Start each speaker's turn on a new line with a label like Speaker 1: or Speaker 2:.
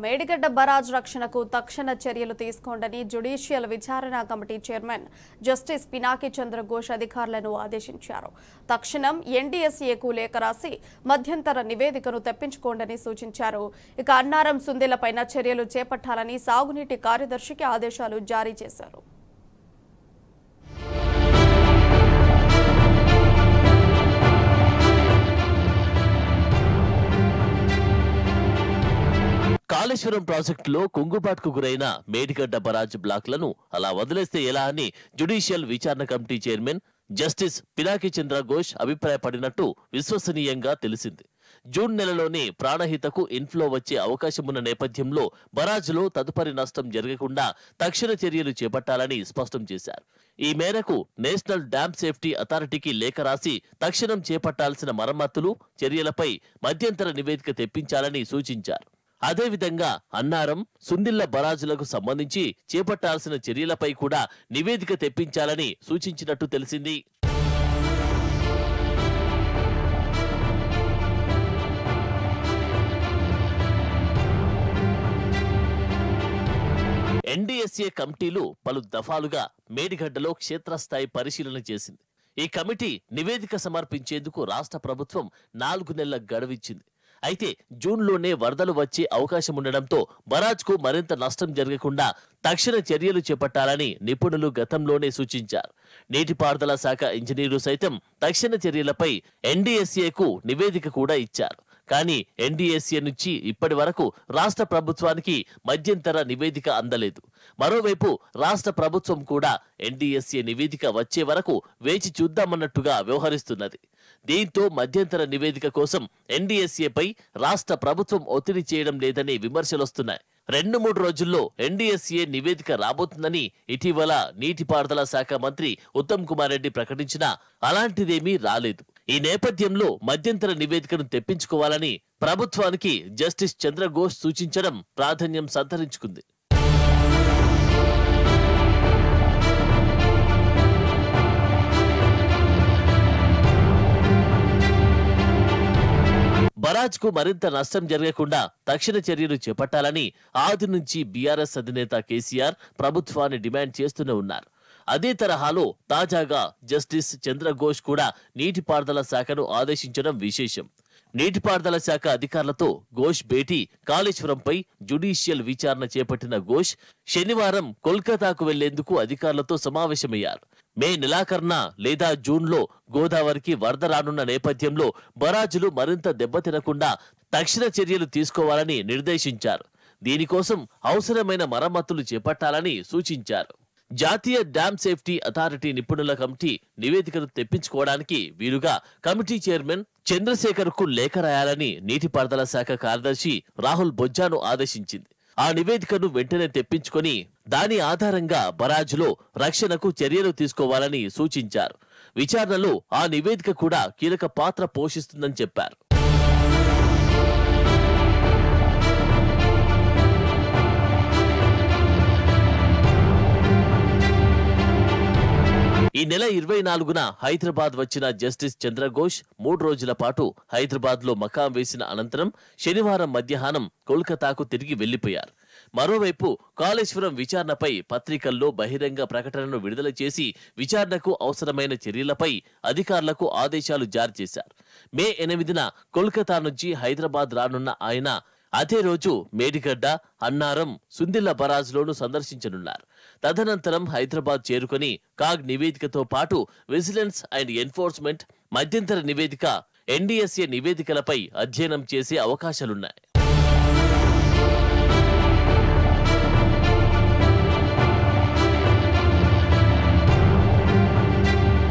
Speaker 1: Medigadda barrage రక్షణకు తక్షణ చర్యలు తీసుకోండని జ్యుడిషియల్ విచారణ కమిటీ చైర్మన్ జస్టిస్ పినాకి చంద్ర ఘోష్ అధికారులను ఆదేశించారు. తక్షణం ఎన్డీఎస్ఏకు లేఖ రాసి మధ్యంతర నివేదికను తెప్పించుకోండని సూచించారు. ఇక అన్నారం సుందెలపైన చర్యలు చేపట్టాలని సాగునీటి కార్యదర్శికి ఆదేశాలు జారీ చేశారు.
Speaker 2: కాళేశ్వరం ప్రాజెక్టులో కుంగుబాటుకు గురైన మేడిగడ్డ బరాజ్ బ్లాక్లను అలా వదిలేస్తే ఎలా అని జ్యుడిషియల్ విచారణ కమిటీ చైర్మన్ జస్టిస్ పినాకి చంద్ర ఘోష్ అభిప్రాయపడినట్టు విశ్వసనీయంగా తెలిసింది. జూన్ నెలలోనే ప్రాణహితకు ఇన్ఫ్లో వచ్చే అవకాశమున్న నేపథ్యంలో బరాజ్లో తదుపరి నష్టం జరగకుండా తక్షణ చర్యలు చేపట్టాలని స్పష్టం చేశారు. ఈ మేరకు నేషనల్ డ్యామ్ సేఫ్టీ అథారిటీకి లేఖ రాసి తక్షణం చేపట్టాల్సిన మరమ్మతులు చర్యలపై మధ్యంతర నివేదిక తెప్పించాలని సూచించారు. అదేవిధంగా అన్నారం సుందిళ్ల బరాజులకు సంబంధించి చేపట్టాల్సిన చర్యలపై కూడా నివేదిక తెప్పించాలని సూచించినట్టు తెలిసింది. ఎన్డీఎస్ఏ కమిటీలు పలు దఫాలుగా మేడిగడ్డలో క్షేత్రస్థాయి పరిశీలన చేసింది. ఈ కమిటీ నివేదిక సమర్పించేందుకు రాష్ట్ర ప్రభుత్వం 4 నెలల గడువిచ్చింది. అయితే జూన్లోనే వరదలు వచ్చే అవకాశం ఉండడంతో బరాజ్కు మరింత నష్టం జరగకుండా తక్షణ చర్యలు చేపట్టాలని నిపుణులు గతంలోనే సూచించారు. నీటిపారుదల శాఖ ఇంజనీరు సైతం తక్షణ చర్యలపై ఎన్డీఎస్ఏకు నివేదిక కూడా ఇచ్చారు. కానీ ఎన్డీఎస్ఏ నుంచి ఇప్పటి వరకు రాష్ట్ర ప్రభుత్వానికి మధ్యంతర నివేదిక అందలేదు. మరోవైపు రాష్ట్ర ప్రభుత్వం కూడా ఎన్డీఎస్ఏ నివేదిక వచ్చే వరకు వేచి చూద్దామన్నట్టుగా వ్యవహరిస్తున్నది. దీంతో మధ్యంతర నివేదిక కోసం ఎన్డీఎస్ఏపై రాష్ట్ర ప్రభుత్వం ఒత్తిడి చేయడం లేదని విమర్శలొస్తున్నాయి. 2-3 రోజుల్లో ఎన్డీఎస్ఏ నివేదిక రాబోతుందని ఇటీవల నీటిపారుదల శాఖ మంత్రి ఉత్తమ్ కుమార్ రెడ్డి ప్రకటించినా అలాంటిదేమీ రాలేదు. ఈ నేపథ్యంలో మధ్యంతర నివేదికను తెప్పించుకోవాలని ప్రభుత్వానికి జస్టిస్ చంద్ర ఘోష్ సూచించడం ప్రాధాన్యం సంతరించుకుంది. బరాజ్కు మరింత నష్టం జరగకుండా తక్షణ చర్యలు చేపట్టాలని ఆది నుంచి బీఆర్ఎస్ అధినేత కేసీఆర్ ప్రభుత్వాన్ని డిమాండ్ చేస్తూనే ఉన్నారు. అదే తరహాలో తాజాగా జస్టిస్ చంద్ర ఘోష్ కూడా నీటిపారుదల శాఖను ఆదేశించడం విశేషం. నీటిపారుదల శాఖ అధికారులతో ఘోష్ భేటీ కాళేశ్వరంపై జ్యుడిషియల్ విచారణ చేపట్టిన ఘోష్ శనివారం కోల్కతాకు వెళ్లేందుకు అధికారులతో సమావేశమయ్యారు. మే నెలాఖరున లేదా జూన్లో గోదావరికి వరద రానున్న నేపథ్యంలో బరాజులు మరింత దెబ్బతినకుండా తక్షణ చర్యలు తీసుకోవాలని నిర్దేశించారు. దీనికోసం అవసరమైన మరమ్మతులు చేపట్టాలని సూచించారు. జాతీయ డ్యామ్ సేఫ్టీ అథారిటీ నిపుణుల కమిటీ నివేదికను తెప్పించుకోవడానికి వీలుగా కమిటీ చైర్మన్ చంద్రశేఖర్ కు లేఖ రాయాలని నీటిపారుదల శాఖ కార్యదర్శి రాహుల్ బొజ్జాను ఆదేశించింది. ఆ నివేదికను వెంటనే తెప్పించుకొని దాని ఆధారంగా బరాజ్లో రక్షణకు చర్యలు తీసుకోవాలని సూచించారు. విచారణలో ఆ నివేదిక కూడా కీలక పాత్ర పోషిస్తుందని చెప్పారు. ఈ నెల 24న హైదరాబాద్ వచ్చిన జస్టిస్ చంద్ర ఘోష్ 3 రోజుల పాటు హైదరాబాద్ లో మకాం వేసిన అనంతరం శనివారం మధ్యాహ్నం కోల్కతాకు తిరిగి వెళ్లిపోయారు. మరోవైపు కాళేశ్వరం విచారణపై పత్రికల్లో బహిరంగ ప్రకటనను విడుదల చేసి విచారణకు అవసరమైన చర్యలపై అధికారులకు ఆదేశాలు జారీ చేశారు. మే 8న కోల్కతా నుంచి హైదరాబాద్ రానున్న ఆయన అదే రోజు మేడిగడ్డ, అన్నారం, సుందిళ్ల బరాజ్లోను సందర్శించనున్నారు. తదనంతరం హైదరాబాద్ చేరుకుని కాగ్ నివేదికతో పాటు విజిలెన్స్ అండ్ ఎన్ఫోర్స్మెంట్ మధ్యంతర నివేదిక, ఎన్డీఎస్ఏ నివేదికలపై అధ్యయనం చేసే అవకాశాలున్నాయి.